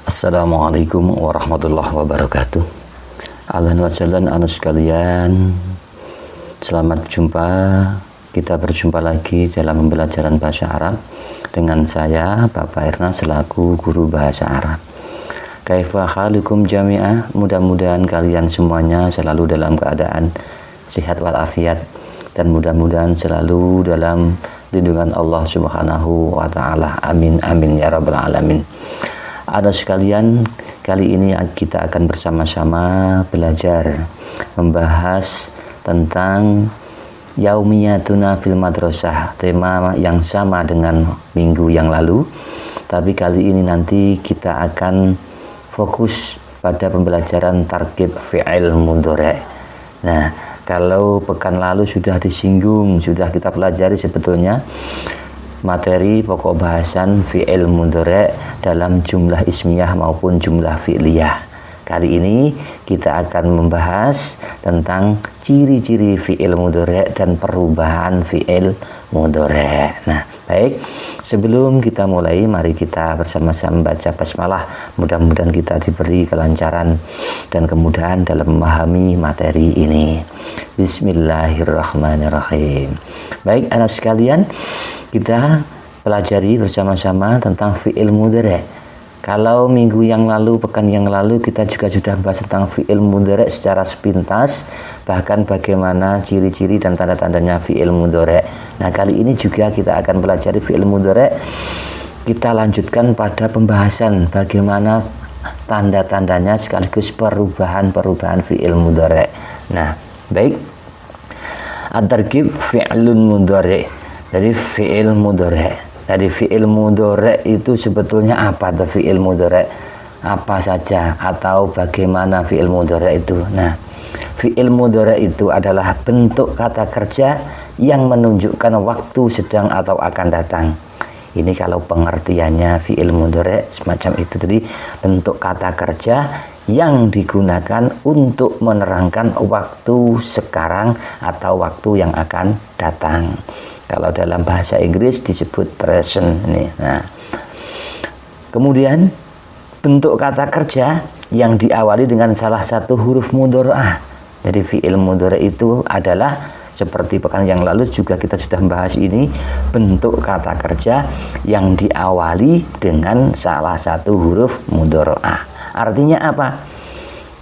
Assalamualaikum warahmatullahi wabarakatuh. Ahlan wa sahlan anu sekalian. Selamat jumpa. Kita berjumpa lagi dalam pembelajaran bahasa Arab dengan saya Bapak Erna selaku guru bahasa Arab. Kaifa halukum jami'ah? Mudah-mudahan kalian semuanya selalu dalam keadaan sehat walafiat dan mudah-mudahan selalu dalam lindungan Allah Subhanahu wa taala. Amin amin ya rabbal alamin. Ada sekalian, kali ini kita akan bersama-sama belajar membahas tentang Yaumiyatuna fil Madrasah, tema yang sama dengan minggu yang lalu, tapi kali ini nanti kita akan fokus pada pembelajaran tarkib fi'il mudhari'. Nah, kalau pekan lalu sudah disinggung, sudah kita pelajari sebetulnya materi pokok bahasan fi'il mudhari' dalam jumlah ismiyah maupun jumlah fi'liyah. Kali ini kita akan membahas tentang ciri-ciri fi'il mudhari' dan perubahan fi'il mudhari'. Nah, baik, sebelum kita mulai, mari kita bersama-sama baca basmalah. Mudah-mudahan kita diberi kelancaran dan kemudahan dalam memahami materi ini. Bismillahirrahmanirrahim. Baik, anak sekalian, kita pelajari bersama-sama tentang fi'il mudhari'. Kalau minggu yang lalu, pekan yang lalu, kita juga sudah bahas tentang fi'il mudhari' secara sepintas, bahkan bagaimana ciri-ciri dan tanda-tandanya fi'il mudhari'. Nah, kali ini juga kita akan pelajari fi'il mudhari'. Kita lanjutkan pada pembahasan bagaimana tanda-tandanya sekaligus perubahan-perubahan fi'il mudhari'. Nah, baik. At-tarkib fi'lun mudhari'. Jadi fi'il mudhari'. Jadi fi'il mudhari' itu sebetulnya apa tuh fi'il mudhari'? Apa saja atau bagaimana fi'il mudhari' itu? Nah, fi'il mudhari' itu adalah bentuk kata kerja yang menunjukkan waktu sedang atau akan datang. Ini kalau pengertiannya fi'il mudhari' semacam itu. Jadi bentuk kata kerja yang digunakan untuk menerangkan waktu sekarang atau waktu yang akan datang. Kalau dalam bahasa Inggris disebut present nih. Nah, kemudian bentuk kata kerja yang diawali dengan salah satu huruf mudhari'ah. Jadi fi'il mudhari' itu adalah seperti pekan yang lalu juga kita sudah membahas ini, bentuk kata kerja yang diawali dengan salah satu huruf mudhari'ah. Artinya apa?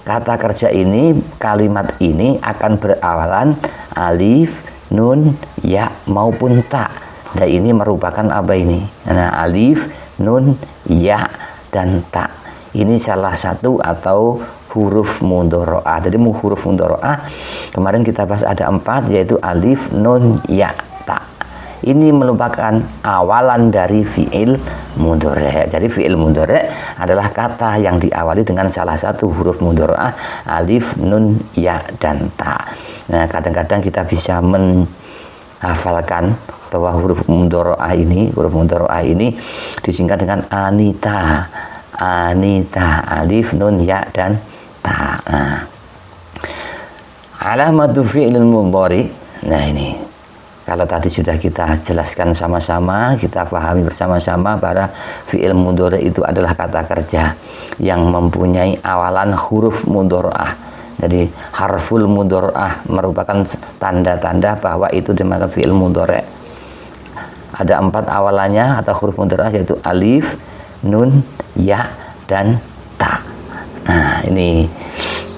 Kata kerja ini, kalimat ini akan berawalan alif, nun, ya maupun ta. Nah, ini merupakan apa ini? Nah, alif, nun, ya dan ta. Ini salah satu atau huruf mudhari'ah. Jadi huruf mudhari'ah kemarin kita bahas ada 4, yaitu alif, nun, ya, ta. Ini merupakan awalan dari fi'il mudhari'. Jadi fi'il mudhari' adalah kata yang diawali dengan salah satu huruf mudhari'ah, alif, nun, ya dan ta. Nah, kadang-kadang kita bisa menghafalkan bahwa huruf mudhari'ah ini disingkat dengan Anita. Anita, alif, nun, ya dan ta. Nah, alamatu fi'il mudhari'. Nah, ini kalau tadi sudah kita jelaskan sama-sama, kita pahami bersama-sama pada fi'il mudhari' itu adalah kata kerja yang mempunyai awalan huruf mudhari'ah. Jadi harful mudhari'ah merupakan tanda-tanda bahwa itu dimana fi'il mudhari'. Ada 4 awalannya atau huruf mudhari'ah, yaitu alif, nun, ya dan ta. Nah, ini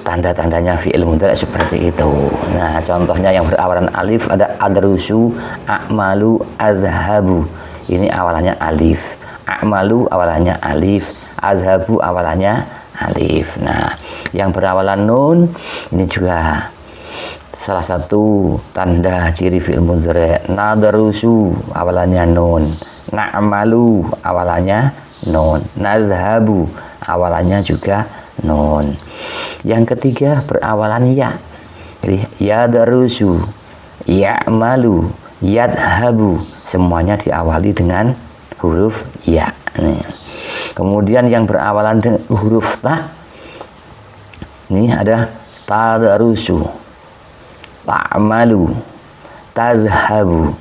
tanda-tandanya fi'il mudhari' seperti itu. Nah, contohnya yang berawalan alif ada adrusu, a'malu, azhabu. Ini awalannya alif. A'malu awalannya alif, azhabu awalannya alif. Nah, yang berawalan nun ini juga salah satu tanda ciri fi'il mudhari'. Nadrusu awalannya nun, na'malu awalannya nun, nazhabu awalannya juga nun. Yang ketiga berawalan ya. Jadi yadrusu, ya'malu, yadhabu, semuanya diawali dengan huruf ya. Nih. Kemudian yang berawalan dengan huruf ta, ini ada tadrusu, ta'malu, tadhabu.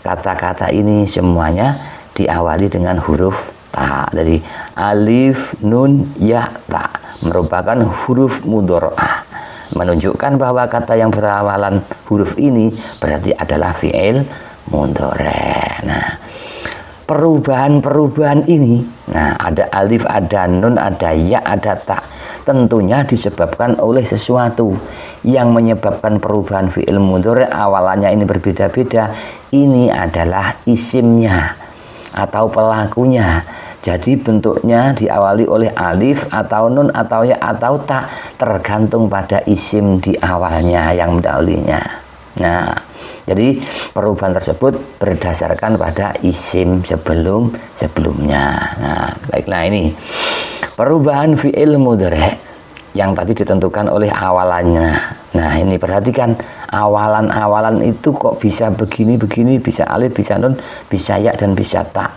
Kata-kata ini semuanya diawali dengan huruf ta. Dari alif nun ya ta merupakan huruf mudhari'ah, menunjukkan bahwa kata yang berawalan huruf ini berarti adalah fi'il mudhari'. Nah, perubahan-perubahan ini, nah ada alif, ada nun, ada ya, ada ta, tentunya disebabkan oleh sesuatu yang menyebabkan perubahan fi'il mudhari' awalannya ini berbeda-beda. Ini adalah isimnya atau pelakunya. Jadi bentuknya diawali oleh alif atau nun atau ya atau ta, tergantung pada isim di awalnya yang mendahulunya. Nah, jadi perubahan tersebut berdasarkan pada isim sebelumnya. Nah, baiklah, ini perubahan fi'il mudhari' yang tadi ditentukan oleh awalannya. Nah, ini perhatikan, awalan-awalan itu kok bisa begini, bisa alif, bisa nun, bisa ya, dan bisa ta.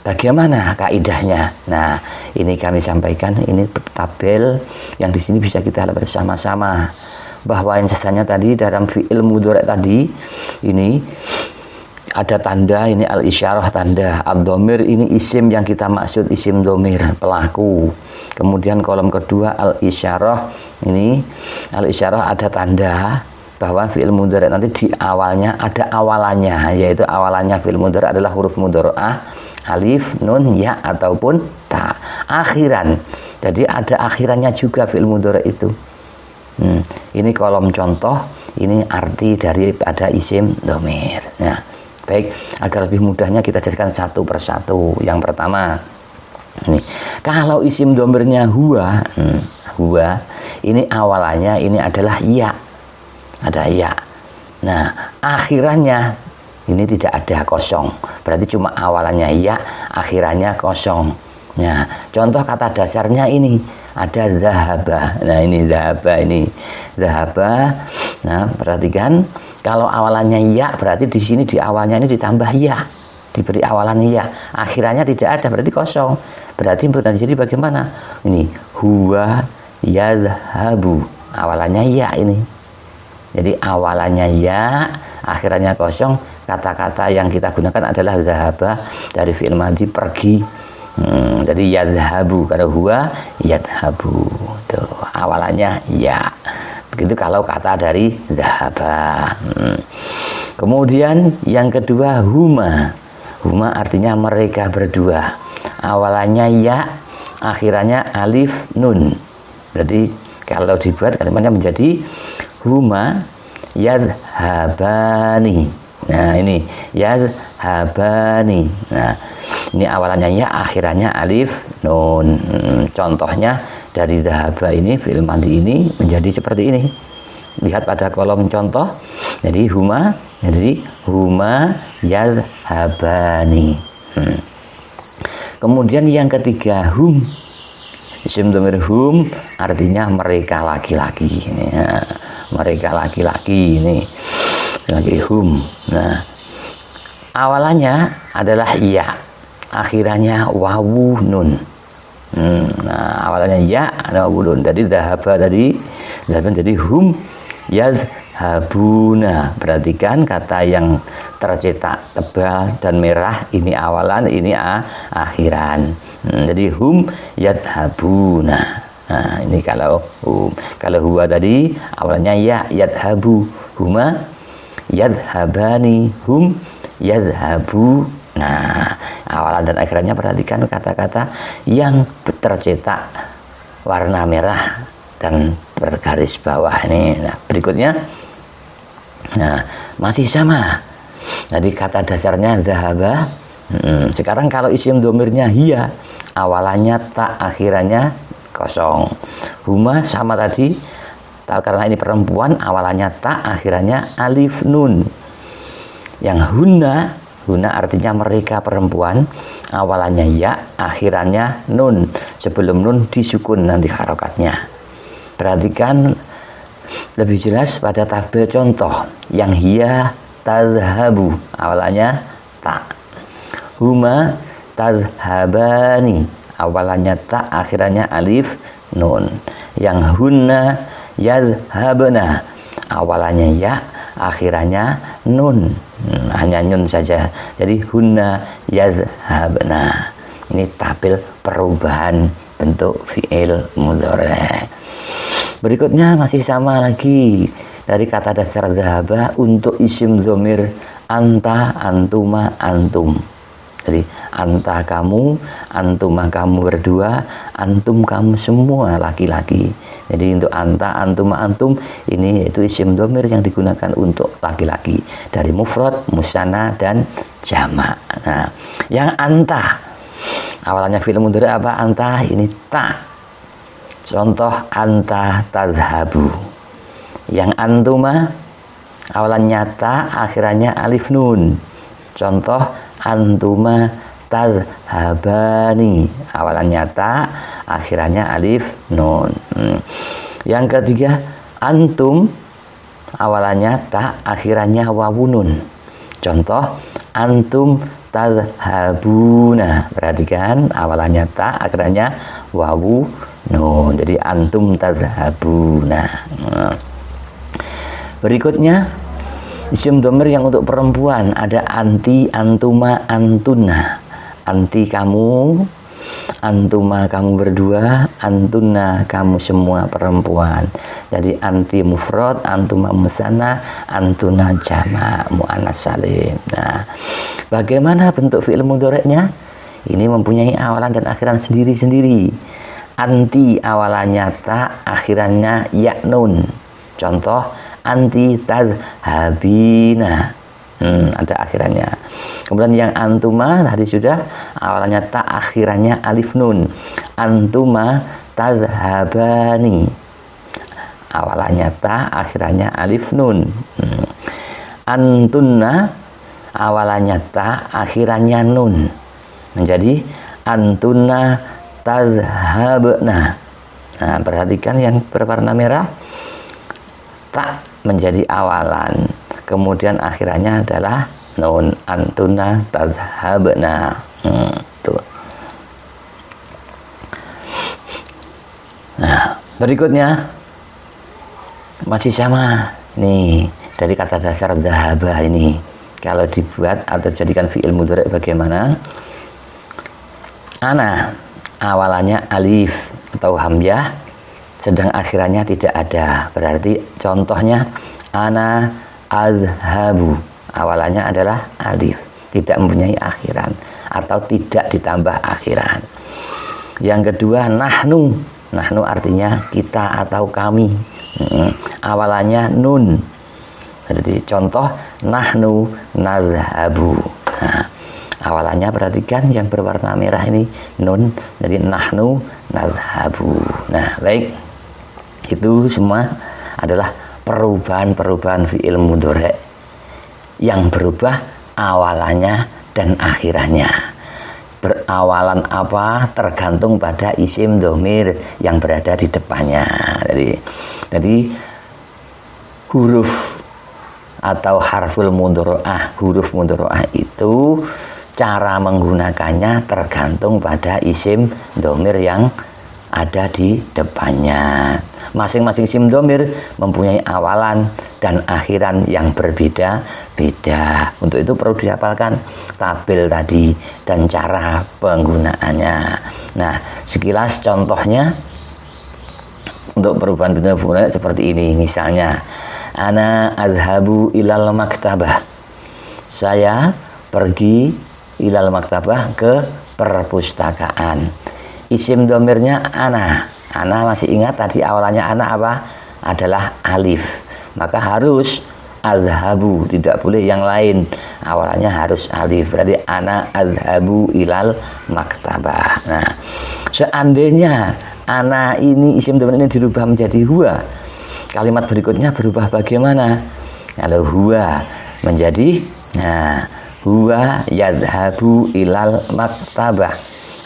Bagaimana kaidahnya? Nah, ini kami sampaikan, ini tabel yang di sini bisa kita lihat bersama-sama, bahwa yang sesanya tadi dalam fi'il mudhari' tadi ini ada tanda, ini al-isyarah tanda, ad-dhamir ini isim yang kita maksud, isim dhamir pelaku. Kemudian kolom kedua al-isyarah, ini al-isyarah ada tanda bahwa fi'il mudhari' nanti di awalnya ada awalannya, yaitu awalannya fi'il mudhari' adalah huruf mudhari'ah, alif, nun, ya, ataupun ta. Akhiran, jadi ada akhirannya juga fi'il mudhari' itu. Ini kolom contoh, ini arti daripada isim dhamir. Nah, baik, agar lebih mudahnya kita jadikan satu persatu. Yang pertama, ini kalau isim dhamirnya huwa, huwa ini awalannya ini adalah ya, ada ya. Nah, akhirannya ini tidak ada, kosong, berarti cuma awalannya ya, akhirannya kosong. Nah, contoh kata dasarnya ini ada zahaba. Nah, ini zahaba, ini zahaba. Nah, perhatikan, kalau awalannya ya berarti di sini di awalnya ini ditambah ya, diberi awalan ya, akhirannya tidak ada, berarti kosong. Berarti jadi bagaimana? Ini huwa yazhabu, awalannya ya ini. Jadi awalannya ya, akhirannya kosong. Kata-kata yang kita gunakan adalah zahaba dari fi'il madhi, pergi. Jadi yadhabu, kalau huwa yadhabu, tuh awalannya ya. Begitu kalau kata dari zahaba. Kemudian yang kedua huma. Huma artinya mereka berdua. Awalannya ya, akhirannya alif nun. Jadi kalau dibuat kalimatnya menjadi huma yadhabani. Nah, ini yadhabani. Nah, ini awalannya ya, akhirannya alif nun. Contohnya dari dhahaba ini, fi'il madhi ini menjadi seperti ini. Lihat pada kolom contoh. Jadi huma yadhabani. Kemudian yang ketiga hum. Isim dhamir hum artinya mereka laki-laki. Ya, mereka laki-laki ini. Lagi hum. Nah, awalannya adalah ya, akhirannya wawu nun. Nah, awalannya ya, ada wawu nun. Jadi dhahaba tadi, jadi hum yadhabuna. Perhatikan kata yang tercetak tebal dan merah, ini awalan, ini akhiran. Jadi hum yadhabuna. Nah, ini kalau hum. Kalau huwa tadi awalannya ya, yadhabu, huma yadhabani, hum yadhabu. Nah, awalan dan akhirannya perhatikan kata-kata yang tercetak warna merah dan bergaris bawah ini. Nah, berikutnya, nah masih sama. Jadi kata dasarnya zahaba. Sekarang kalau isim dhamirnya hiya, awalannya ta, akhirannya kosong. Huma sama tadi, karena ini perempuan, awalannya ta, akhirannya alif nun. Yang huna artinya mereka perempuan, awalannya ya, akhirannya nun. Sebelum nun disukun nanti harokatnya. Perhatikan lebih jelas pada tabel contoh. Yang hiya tadhabu, awalannya ta. Huma tadhabani, awalannya ta, akhirannya alif nun. Yang hunna yadhabna, awalannya ya, akhirannya nun. Hanya nun saja. Jadi hunna yadhabna. Ini tabel perubahan bentuk fi'il mudhari'. Berikutnya masih sama lagi dari kata dasar dhahaba untuk isim dhamir anta, antuma, antum. Jadi anta kamu, antuma kamu berdua, antum kamu semua laki-laki. Jadi untuk anta, antuma, antum ini yaitu isim dhamir yang digunakan untuk laki-laki dari mufrad, musanna dan jamak. Nah, yang anta awalannya fi'il mudhari' apa? Anta ini ta. Contoh anta tadhabu. Yang antuma awalannya ta, akhirannya alif nun. Contoh antuma tadhabani. Awalannya ta, akhirannya alif nun. Yang ketiga antum awalannya ta, akhirannya wawunun. Contoh antum tadhabuna. Perhatikan awalannya ta, akhirannya wawu nun. Jadi antum tadhabuna. Berikutnya isim dhamir yang untuk perempuan ada anti, antuma, antuna. Anti kamu, antuma kamu berdua, antuna kamu semua perempuan. Jadi anti mufrad, antuma musanna, antuna jamak muannas salim. Nah, bagaimana bentuk fi'il mudhari'nya? Ini mempunyai awalan dan akhiran sendiri-sendiri. Anti awalannya ta, akhirannya ya nun. Contoh anti tadhabina. Ada akhirannya. Kemudian yang antuma tadi sudah awalannya ta, akhirannya alif nun. Antuma tadhabani. Awalannya ta, akhirannya alif nun. Antunna awalannya ta, akhirannya nun. Menjadi antunna tadhabna. Nah, perhatikan yang berwarna merah. Ta menjadi awalan, kemudian akhirannya adalah nun. Antuna tadhabna. Tuh. Nah, berikutnya masih sama nih dari kata dasar dhahaba ini. Kalau dibuat atau jadikan fi'il mudhari' bagaimana? Ana awalannya alif atau hamzah, sedang akhirannya tidak ada. Berarti contohnya ana azhabu, awalannya adalah alif, tidak mempunyai akhiran atau tidak ditambah akhiran. Yang kedua nahnu. Nahnu artinya kita atau kami. Awalannya nun. Jadi contoh nahnu nazhabu. Nah, awalannya perhatikan yang berwarna merah ini nun. Jadi nahnu nazhabu. Nah, baik. Itu semua adalah perubahan-perubahan fi'il mudhari' yang berubah awalannya dan akhirannya. Berawalan apa tergantung pada isim dhamir yang berada di depannya. Jadi huruf atau harful mudhari'ah, huruf mudhari'ah itu cara menggunakannya tergantung pada isim dhamir yang ada di depannya. Masing-masing isim dhamir mempunyai awalan dan akhiran yang berbeda-beda. Untuk itu perlu dihafalkan tabel tadi dan cara penggunaannya. Nah, sekilas contohnya untuk perubahan bentuk seperti ini. Misalnya ana azhabu ilal maktabah. Saya pergi ilal maktabah, ke perpustakaan. Isim dhamirnya ana. Ana masih ingat tadi awalannya ana apa? Adalah alif. Maka harus azhabu, tidak boleh yang lain. Awalannya harus alif. Berarti ana azhabu ilal maktabah. Nah, seandainya ana ini isim dhamir ini dirubah menjadi huwa, kalimat berikutnya berubah bagaimana? Kalau huwa menjadi huwa yadhabu ilal maktabah,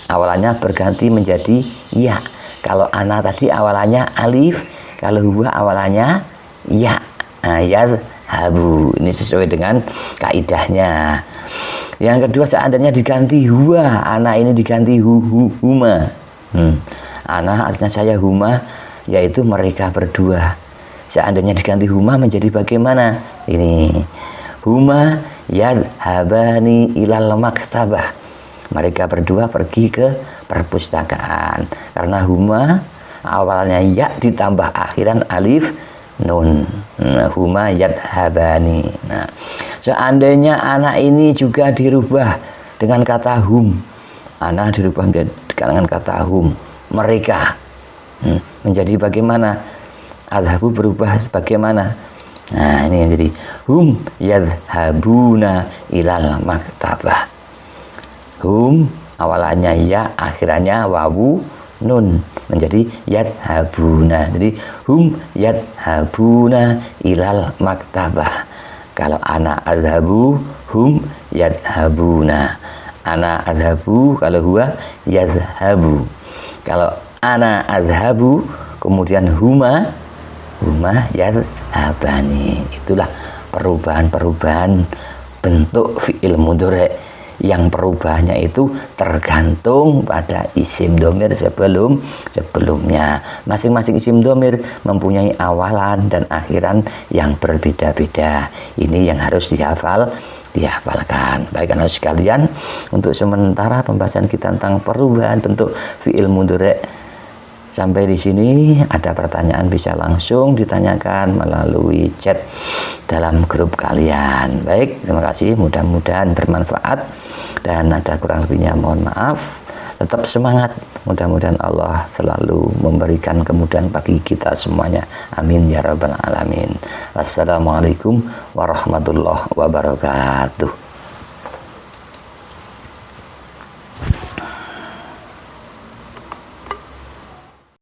awalannya berganti menjadi ya. Kalau ana tadi awalannya alif, kalau huwa awalannya ya. Yadhabu, ini sesuai dengan kaidahnya. Yang kedua, seandainya diganti huwa, ana ini diganti huma. Ana artinya saya, huma yaitu mereka berdua. Seandainya diganti huma menjadi bagaimana? Ini huma yadhabani ilal maktabah. Mereka berdua pergi ke perpustakaan. Karena huma awalnya ya ditambah akhiran alif nun. Huma yadhabani. Nah, seandainya anak ini juga dirubah dengan kata hum. Anak dirubah dengan kata hum. Mereka. Menjadi bagaimana? Adhabu berubah bagaimana? Nah, ini yang jadi hum yadhabuna ilal maktabah. Hum awalannya ya, akhirannya wawu nun, menjadi yadhabuna. Jadi hum yadhabuna ilal maktabah. Kalau ana adhabu, hum yadhabuna. Ana adhabu, kalau huwa yadhabu. Kalau ana adhabu, kemudian huma yadhabani. Itulah perubahan-perubahan bentuk fi'il mudhari' yang perubahannya itu tergantung pada isim dhamir sebelumnya. Masing-masing isim dhamir mempunyai awalan dan akhiran yang berbeda-beda. Ini yang harus dihafalkan. Baik anak sekalian, untuk sementara pembahasan kita tentang perubahan bentuk fi'il mudhari' sampai di sini. Ada pertanyaan bisa langsung ditanyakan melalui chat dalam grup kalian. Baik, terima kasih, mudah-mudahan bermanfaat. Dan ada kurang lebihnya mohon maaf. Tetap semangat, mudah-mudahan Allah selalu memberikan kemudahan bagi kita semuanya. Amin ya rabbal alamin. Wassalamualaikum warahmatullahi wabarakatuh.